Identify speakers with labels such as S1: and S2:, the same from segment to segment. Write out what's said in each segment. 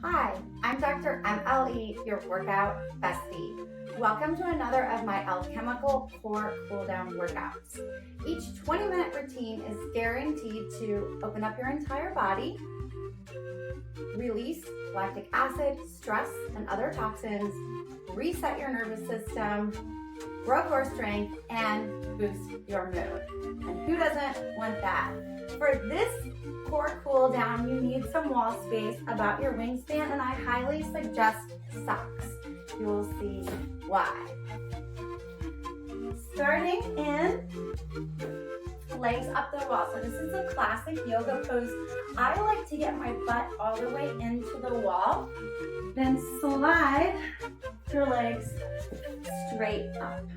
S1: Hi, I'm Dr. MLE, your Workout Bestie. Welcome to another of my alchemical core cooldown workouts. Each 20-minute routine is guaranteed to open up your entire body, release lactic acid, stress, and other toxins, reset your nervous system, grow core strength, and boost your mood. And who doesn't want that? For this core cool down, you need some wall space about your wingspan, and I highly suggest socks. You will see why. Starting in legs up the wall. So this is a classic yoga pose. I like to get my butt all the way into the wall, then slide your legs straight up.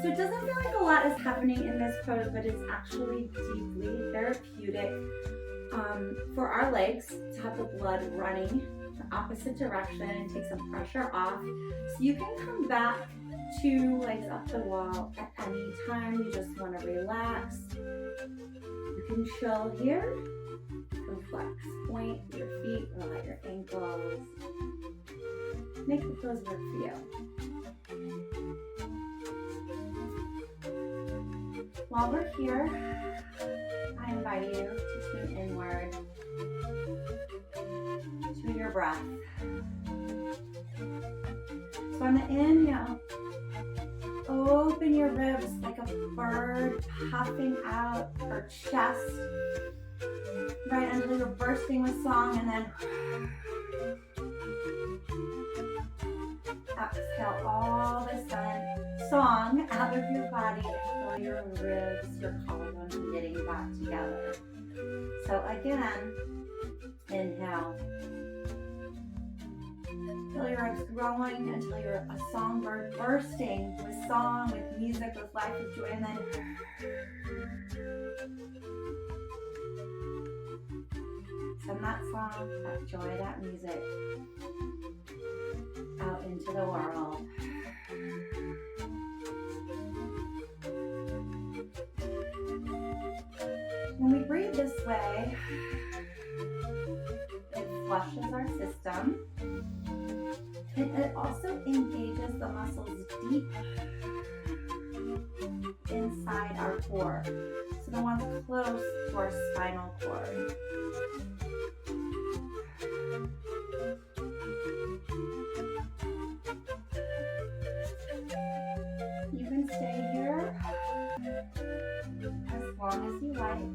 S1: So it doesn't feel like a lot is happening in this pose, but it's actually deeply therapeutic for our legs to have the blood running the opposite direction and take some pressure off. So you can come back to legs up the wall at any time you just want to relax. You can chill here. You can flex, point your feet, relax your ankles. Make the pose work for you. While we're here, I invite you to tune inward to your breath. So on the inhale, open your ribs like a bird puffing out her chest, right until you're bursting with song, and then exhale all the song out of your body and feel your ribs, your collarbones knitting back together. So again, inhale. Feel your ribs growing until you're a songbird bursting with song, with music, with life, with joy, and then send that song, that joy, that music out into the world. When we breathe this way, it flushes our system. And it also engages the muscles deep inside our core. So the ones close to our spinal cord. You can stay here as long as you like.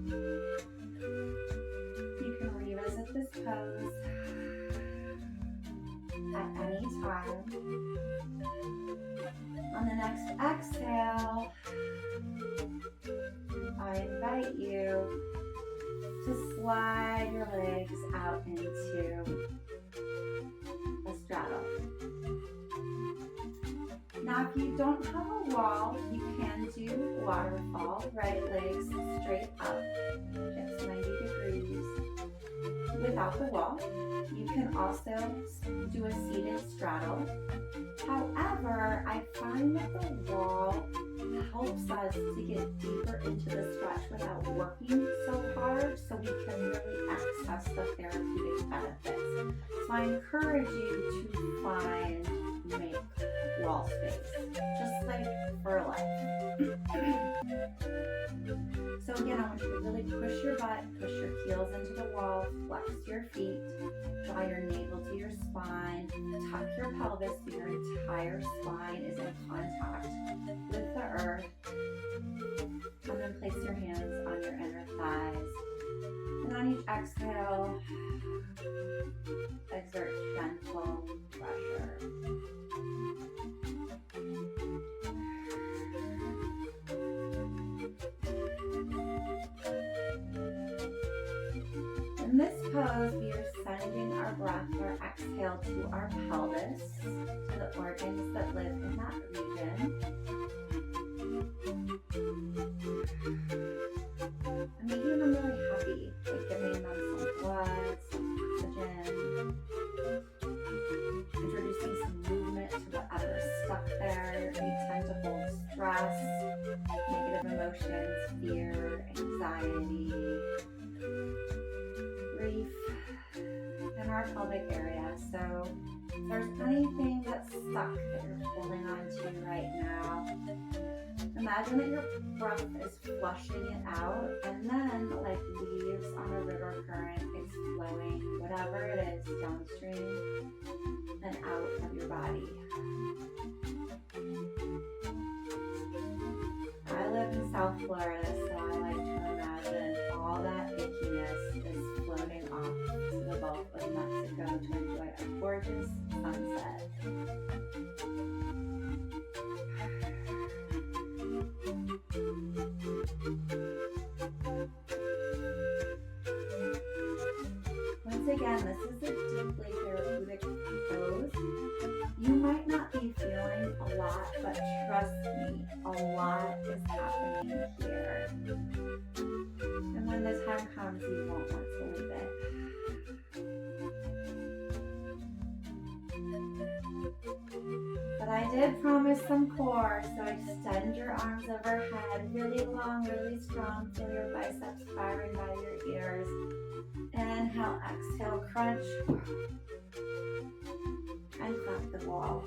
S1: You can revisit this pose at any time. On the next exhale, I invite you to slide your legs out into a straddle. Now, if you don't have a wall, you can do waterfall, right legs straight up, hips 90 degrees without the wall. You can also do a seated straddle. However, I find that the wall helps us to get deeper into the stretch without working so hard, so we can really access the therapeutic benefits. So I encourage you to make wall space, just like for life. So again, I want you to really push your butt, push your heels into the wall, flex your feet, draw your navel to your spine, tuck your pelvis so your entire spine is in contact with the earth. And then place your hands on your inner thighs. And on each exhale, exert gentle pressure. In this pose, we are sending our breath, our exhale, to our pelvis, to the organs that live in that region. And making them really happy, like giving them some blood, some oxygen, introducing some movement to whatever's stuck there. We tend to hold stress, negative emotions, fear, anxiety, grief in our pelvic area. So if there's anything that's stuck that you're holding on to right now, imagine that your breath is flushing it out, and then like leaves on a river current, it's flowing, whatever it is, downstream and out of your body. I live in South Florida, so I like to imagine all that ickiness is floating off to the Gulf of Mexico to enjoy a gorgeous sunset. Once again, this is a deeply therapeutic pose. You might not be feeling a lot, but trust me, a lot is happening here. And when the time comes, you won't want to leave it. But I did promise some core, so extend your arms overhead, really long, really strong. Feel your biceps firing by your ears. Inhale, exhale, crunch, and clap the wall.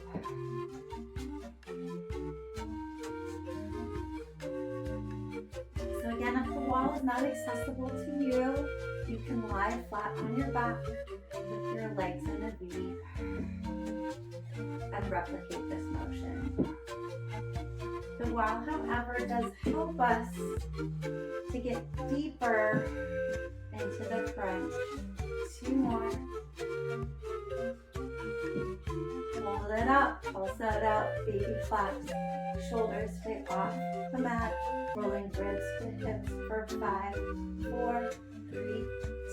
S1: So again, if the wall is not accessible to you, you can lie flat on your back with your legs in a V and replicate this motion. The wall, however, does help us to get deeper into the crunch. 2 more. Hold it up, pulse it out, baby claps. Shoulders stay off the mat. Rolling ribs to hips for 5, 4, 3,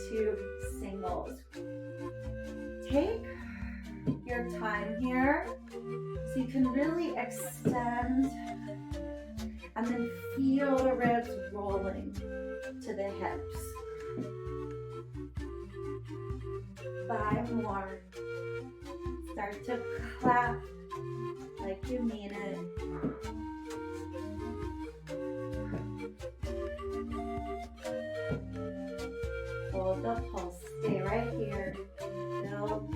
S1: 2, singles. Take your time here so you can really extend and then feel the ribs rolling to the hips. 5 more. Start to clap like you mean it. Hold the pulse. Stay right here. Build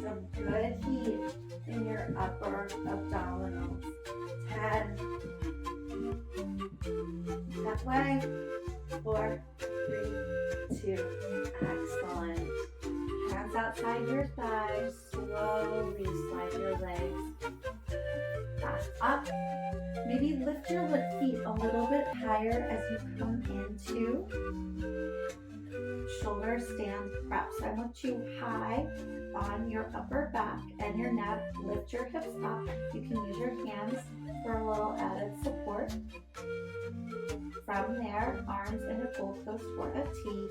S1: some good heat in your upper abdominals. 10. That way. 4, 3, 2. Excellent. Hands outside your thighs. Slowly slide your legs back up. Maybe lift your feet a little bit higher as you come into shoulder stand prep. So I want you high on your upper back and your neck. Lift your hips up. You can use your hands for a little added support. From there, arms in a full pose for a T.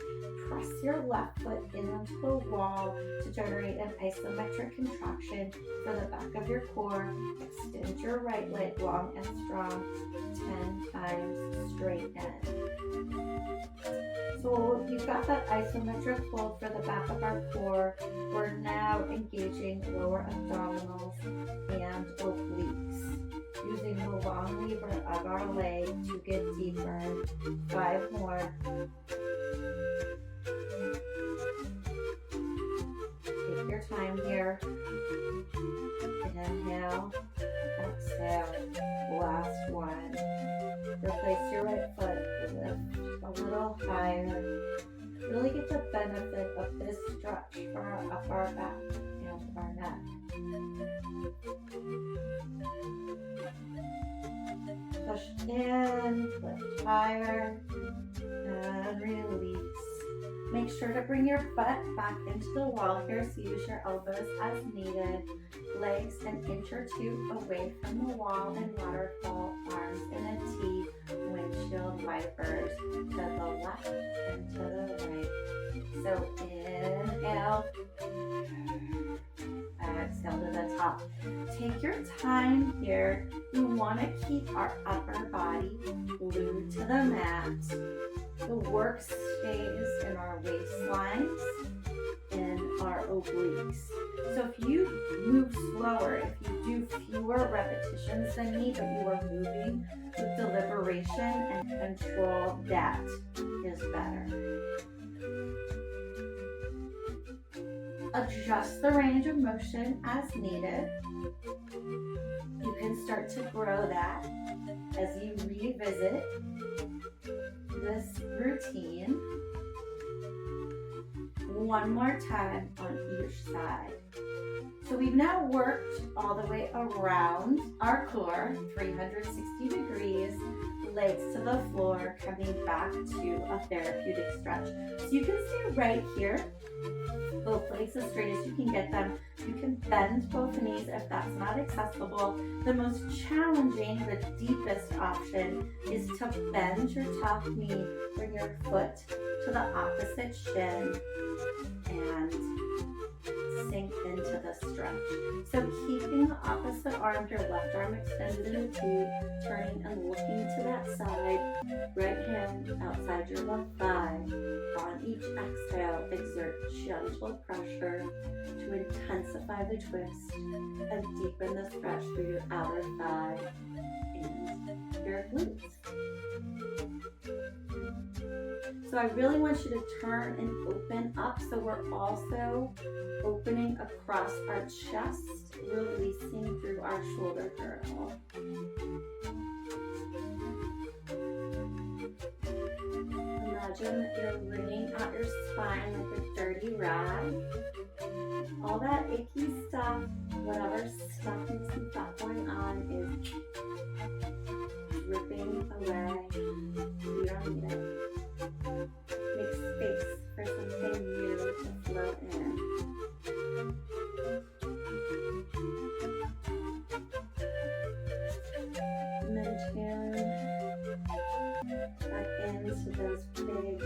S1: Press your left foot into the wall to generate an isometric contraction for the back of your core. Extend your right leg long and strong 10 times straight in. So you've got that isometric fold for the back of our core. We're now engaging lower abdominals and obliques, using the long lever of our leg to get deeper. 5 more. Take your time here. Inhale, exhale, last one. Replace your right foot, lift a little higher. Really get the benefit of this stretch for our upper back and our neck. Push in, lift higher, and release. Make sure to bring your butt back into the wall here, so use your elbows as needed. Legs an inch or 2 away from the wall and waterfall, arms in a T, windshield wipers to the left and to the right. So inhale, exhale to the top. Take your time here. We want to keep our upper body glued to the mat. The work stays in our waistlines and our obliques. So if you move slower, if you do fewer repetitions than me, but you are moving with deliberation and control, that is better. Adjust the range of motion as needed. You can start to grow that as you revisit this routine one more time on each side. So we've now worked all the way around our core, 360 degrees, legs to the floor, coming back to a therapeutic stretch. So you can stay right here, both legs as straight as you can get them. You can bend both knees if that's not accessible. The most challenging, the deepest option is to bend your top knee, bring your foot to the opposite shin, and sink into the stretch. So keeping the opposite arm, your left arm extended in a T, turning and looking to that side, right hand outside your left thigh. On each exhale, exert gentle pressure to intensify the twist and deepen the stretch through your outer thigh and your glutes. So I really want you to turn and open up. So we're also opening across our chest, releasing through our shoulder girdle. Imagine that you're wringing out your spine like a dirty rag. All that icky stuff, whatever stuffness you've got going on is dripping away. You don't need it. Make space for something new to flow in. And then tune back into those big,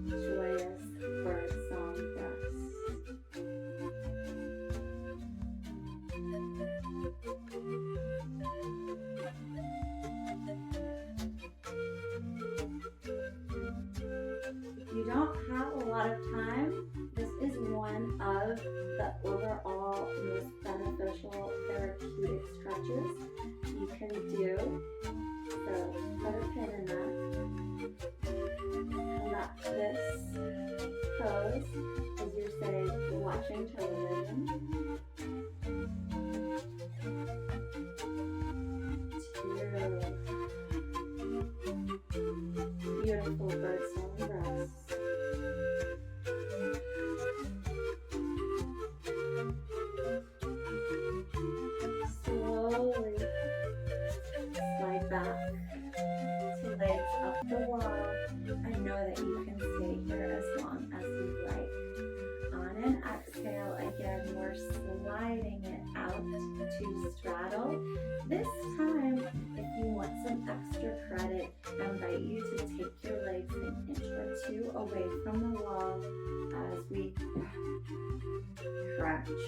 S1: joyous birdsong breaths. If you don't have a lot of time, this is one of the overall most beneficial therapeutic stretches you can do. So put a pin in that. Come back to this pose as you're, say, watching television. Beautiful birdsong breaths. Slowly slide back to legs up the wall. I know that you can stay here as long as you like. On an exhale, again, we're sliding it out to straddle. This time, if you want some extra credit, I invite you to take your legs an inch or two away from the wall as we crunch.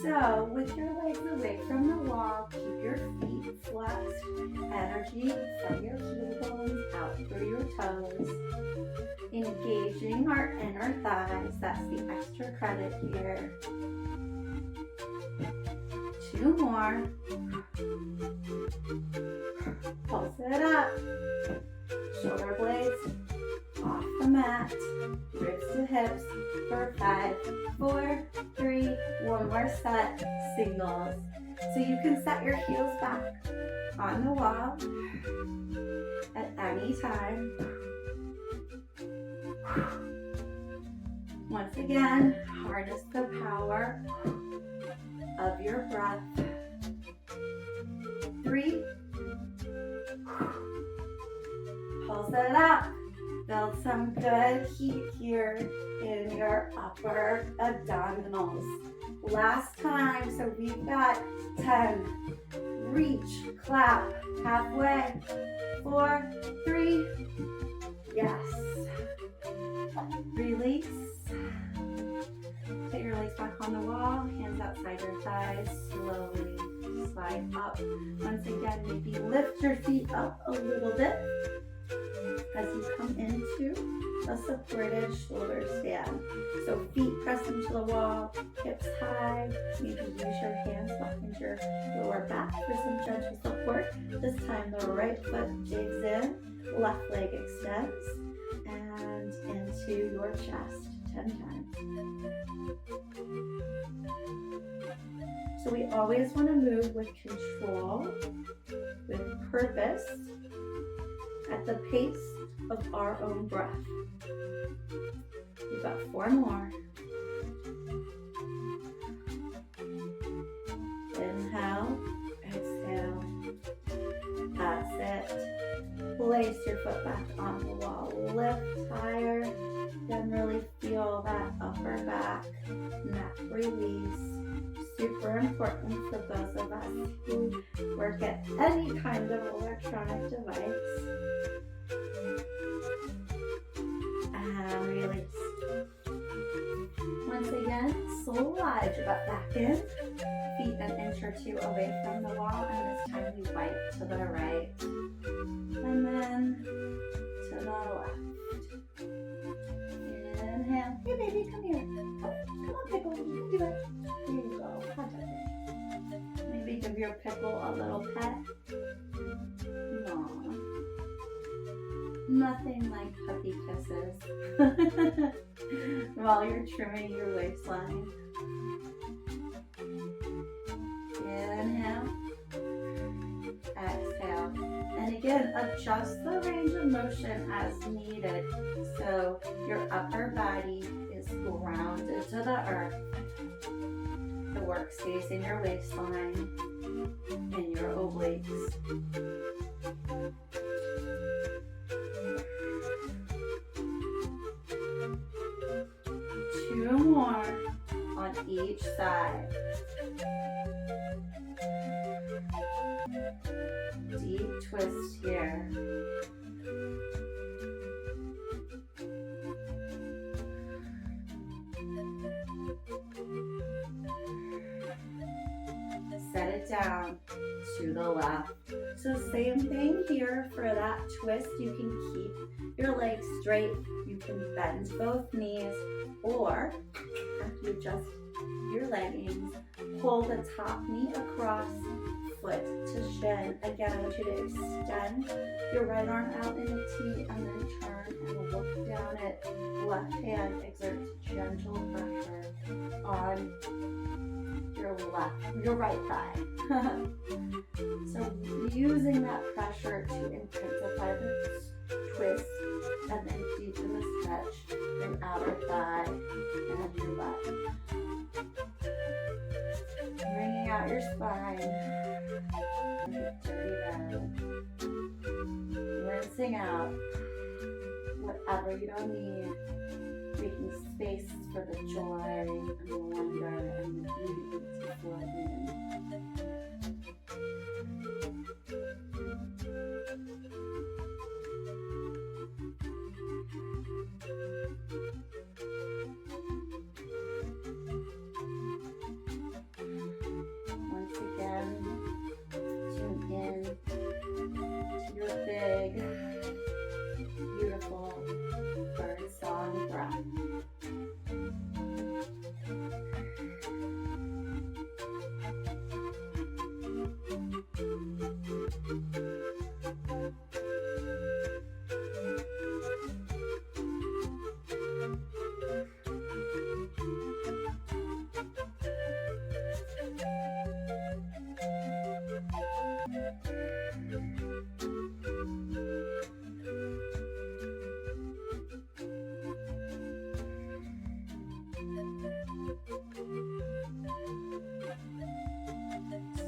S1: So, with your legs away from the wall, keep your feet flexed, energy from your heel bones out through your toes, engaging our inner thighs. That's the extra credit here. 2 more. Pulse it up. Shoulder blades off the mat. Ribs to hips for 5, 4, 3, one more set. Singles. So you can set your heels back on the wall at any time. Once again, harness the power of your breath. 3. Pulse it up. Build some good heat here in your upper abdominals. Last time, so we've got 10. Reach, clap, halfway. 4, 3, yes. Release. Put your legs back on the wall, hands outside your thighs, slowly slide up. Once again, maybe lift your feet up a little bit. as you come into a supported shoulder stand. So feet press into the wall, hips high. Maybe use your hands behind your lower back for some gentle support. This time the right foot digs in, left leg extends, and into your chest 10 times. So we always want to move with control, with purpose, at the pace of our own breath. We've got 4 more. Inhale, exhale. That's it. Place your foot back on the wall. Lift higher. Then really feel that upper back, neck release. Super important for those of us who work at any kind of electronic device. And release. Once again, slide your butt back in. Feet an inch or 2 away from the wall, and this time we wipe to the right. And then to the left. Inhale. Here, baby, come here. Oh, come on, Pickle. You can do it. There you go. Contact it. Maybe give your Pickle a little pet. Aww. Nothing like puppy kisses while you're trimming your waistline. Inhale. Exhale. And again, adjust the range of motion as needed so your upper body is grounded to the earth. The work stays in your waistline and your obliques. Two more on each side. Deep twist here. Set it down to the left. So same thing here for that twist. You can keep your legs straight. You can bend both knees, or after you adjust your leggings, pull the top knee across, foot to shin. Again, I want you to extend your right arm out in a T and then turn and look down it. Left hand exerts gentle pressure on your right thigh. So using that pressure to intensify the twist and then deepen the stretch in outer thigh and your butt. Bringing out your spine. Dirty round. Rinsing out whatever you don't need. Making space for the joy and the wonder and the beauty to flow in. Once again, tune in to your big, beautiful bird song breath.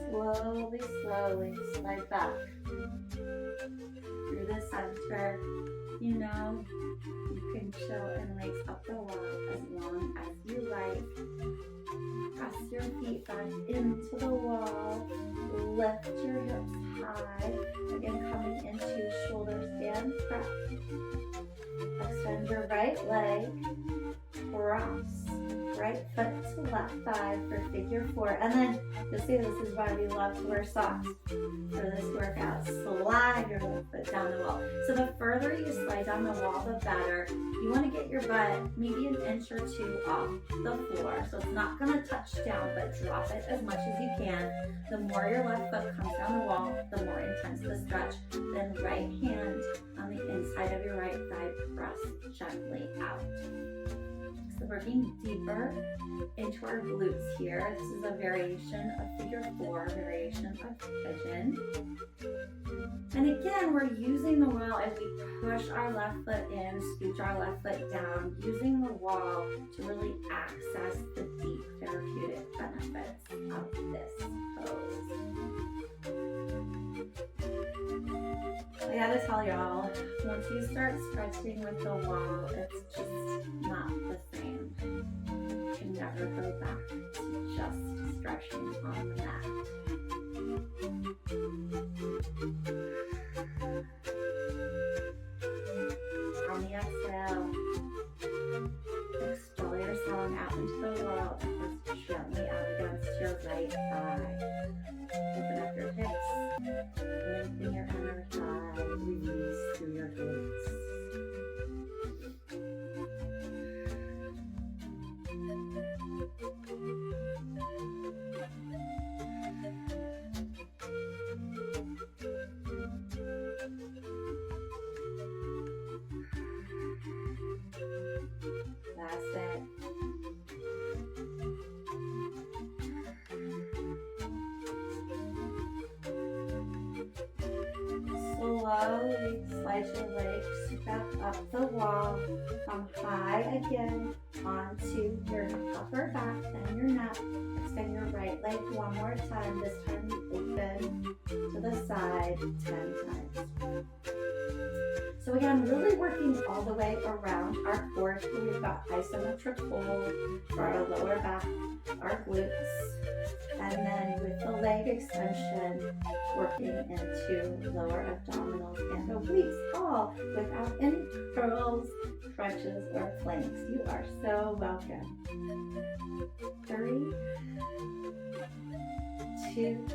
S1: Slowly, slowly slide back through the center. You know, you can chill and legs up the wall as long as you like. Press your feet back into the wall. Lift your hips high. Again, coming into shoulder stand press. Extend your right leg. cross. Right foot to left thigh for figure 4. And then you'll see this is why we love to wear socks for this workout. Slide your left foot down the wall. So the further you slide down the wall, the better. You want to get your butt maybe an inch or 2 off the floor. So it's not going to touch down, but drop it as much as you can. The more your left foot comes down the wall, the more intense the stretch. Then right hand on the inside of your right thigh, press gently out. So we're getting deeper into our glutes here. This is a variation of figure 4, variation of pigeon. And again, we're using the wall as we push our left foot in, scooch our left foot down, using the wall to really access the deep therapeutic benefits of this pose. I gotta tell y'all, once you start stretching with the wall, it's just not the same. You can never go back to just stretching on the mat. On the exhale, expel your song out into the world and press gently out against your right thigh. Open up your hips, lengthen your inner thigh, release through your glutes. That's it. Slowly slide your legs back up the wall. Come high again onto your upper back and your neck. Extend your right leg one more time. This time you open to the side 10 times. So again, really working all the way around our core. So we've got isometric hold for our lower back, our glutes. And then with the leg extension, working into lower abdominals and obliques, all without any curls, crunches, or planks. You are so welcome. 3, 2,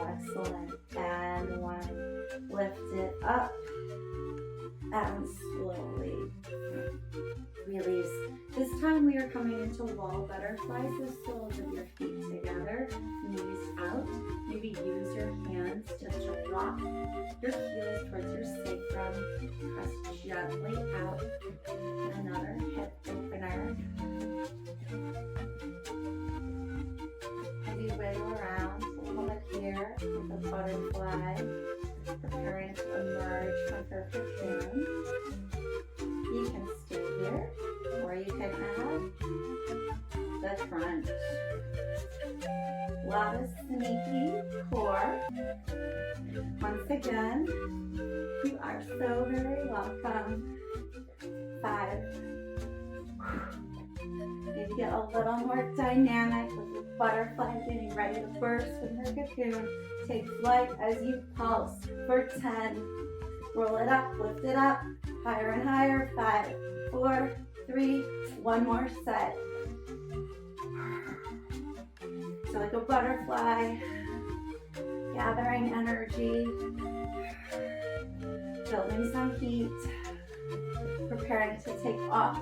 S1: excellent, and 1. Lift it up and slowly release. This time we are coming into wall butterflies, the soles of your feet together, knees out. Maybe use your hands to drop your heels towards your sacrum. Press gently out. Another hip opener. Maybe wiggle around a little bit here with a butterfly, preparing to emerge from her cocoon. You can stay here, or you can add the crunch. Lot of sneaky core. Once again, you are so very welcome. 5. Maybe get a little more dynamic with the butterfly getting ready to burst from her cocoon. Take flight as you pulse for 10. Roll it up, lift it up, higher and higher. 5, 4, 3, one more set. So like a butterfly, gathering energy, building some heat, preparing to take off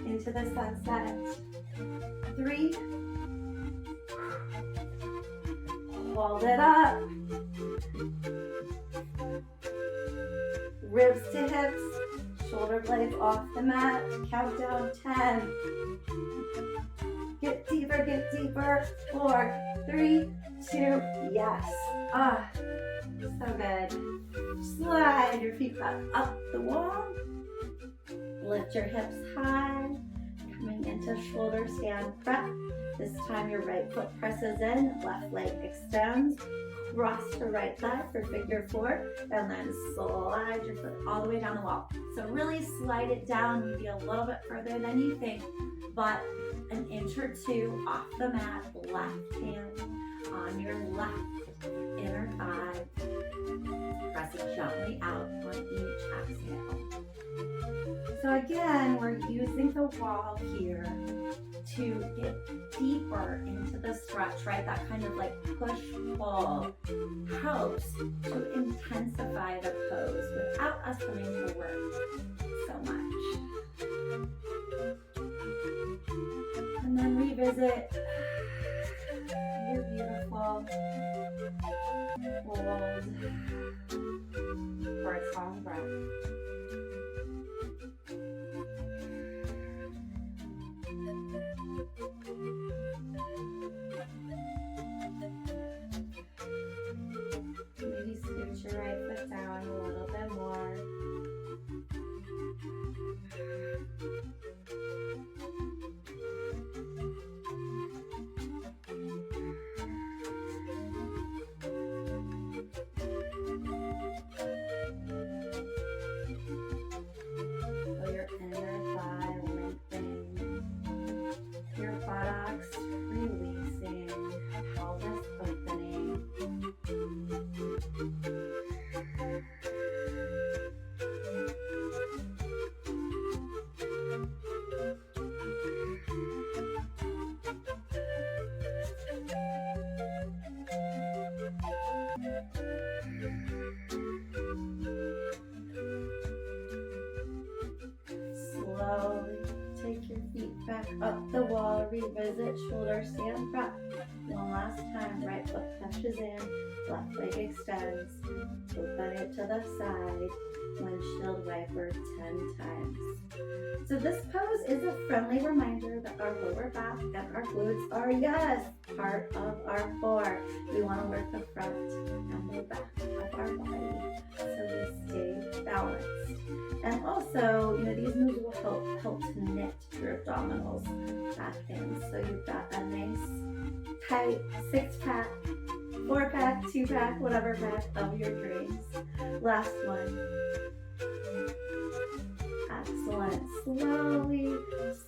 S1: into the sunset. 3, hold it up, ribs to hips, shoulder blades off the mat, count down 10. Get deeper, 4, 3, 2, yes. So good. Slide your feet back up the wall. Lift your hips high, coming into shoulder stand prep. This time your right foot presses in, left leg extends, cross to right thigh for figure 4, and then slide your foot all the way down the wall. So really slide it down, maybe a little bit further than you think, but an inch or 2 off the mat, left hand on your left inner thigh. Press it gently out on each exhale. So again, we're using the wall here to get deeper into the stretch, right? That kind of like push-pull helps to intensify the pose without us having to work so much. And then revisit your beautiful, hold for a long breath. Maybe scoot your right foot down a little bit more. Feel your inner thigh lengthening, your buttocks releasing, pelvis opening. Slowly take your feet back up the wall, revisit shoulder stand prep. One last time, right foot touches in, left leg extends, open it to the side, windshield wiper 10 times. So this pose is a friendly reminder that our lower back and our glutes are, yes, part of our core. We want to work the front and the back of our body so we stay balanced. And also, these moves will help to knit your abdominals back in. So you've got a nice, tight 6-pack, 4-pack, 2-pack, whatever pack of your dreams. Last one. Excellent. Slowly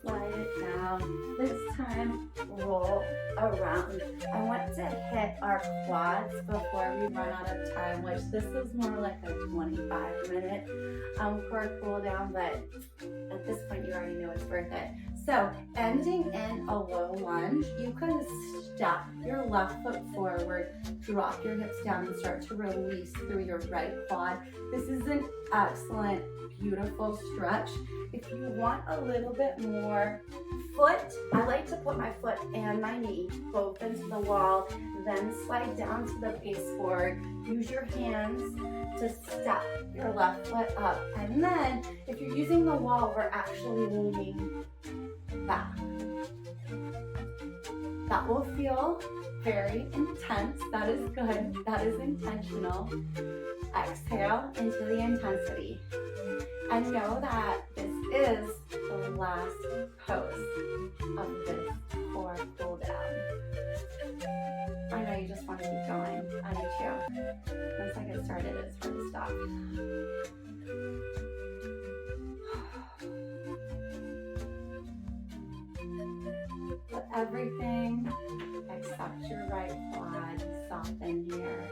S1: slide it down. This time, roll around. I want to hit our quads before we run out of time, which this is more like a 25-minute core cool down, but at this point you already know it's worth it. So ending in a low lunge, you can step your left foot forward, drop your hips down and start to release through your right quad. This is an excellent, beautiful stretch. If you want a little bit more foot, I like to put my foot and my knee both into the wall, then slide down to the baseboard. Use your hands to step your left foot up. And then if you're using the wall, we're actually leaning back. That will feel very intense. That is good. That is intentional. Exhale into the intensity. And know that this is the last pose of this core cool down. I know you just want to keep going. I do too. Once I get started, it's hard to stop. Let everything except your right quad soften here.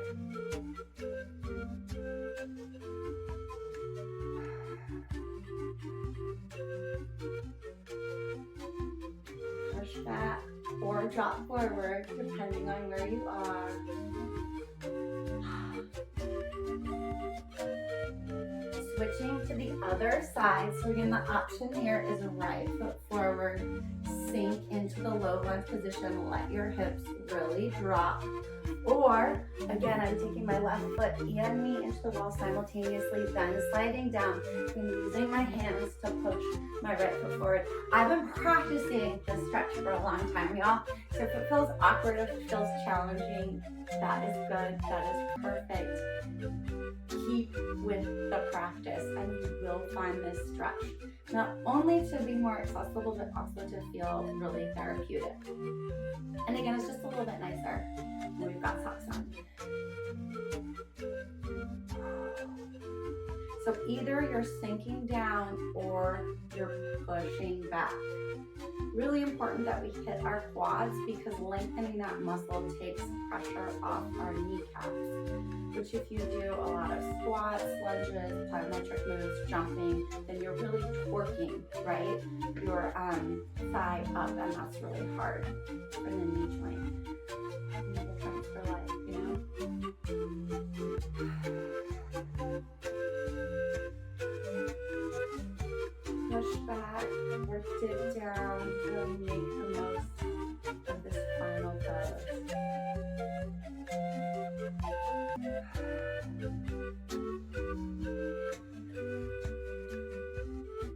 S1: Push back or drop forward depending on where you are. Switching to the other side. So again, the option here is right foot forward, sink into the low lunge position, let your hips really drop. Or, again, I'm taking my left foot and knee into the wall simultaneously, then sliding down and using my hands to push my right foot forward. I've been practicing this stretch for a long time, y'all. So if it feels awkward, if it feels challenging, that is good, that is perfect. Keep with the practice and you will find this stretch not only to be more accessible, but also to feel really therapeutic. And again, it's just a little bit nicer when we've got socks on. So either you're sinking down or you're pushing back. Really important that we hit our quads because lengthening that muscle takes pressure off our kneecaps, which which if you do a lot of squats, lunges, plyometric moves, jumping, then you're really torquing, right? Your thigh up, and that's really hard for the knee joint. Knee joints for life, you know? Push back or dip down, really make the most of this final pose.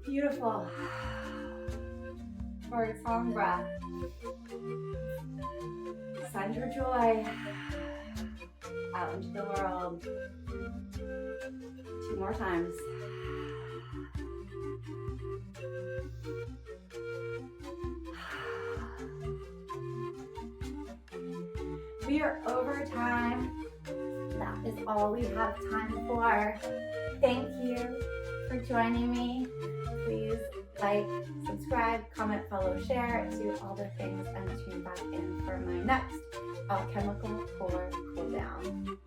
S1: Beautiful. For a long breath. Send your joy out into the world. 2 more times. We are over time. That is all we have time for. Thank you for joining me. Please like, subscribe, comment, follow, share, do all the things, and tune back in for my next alchemical core cool down.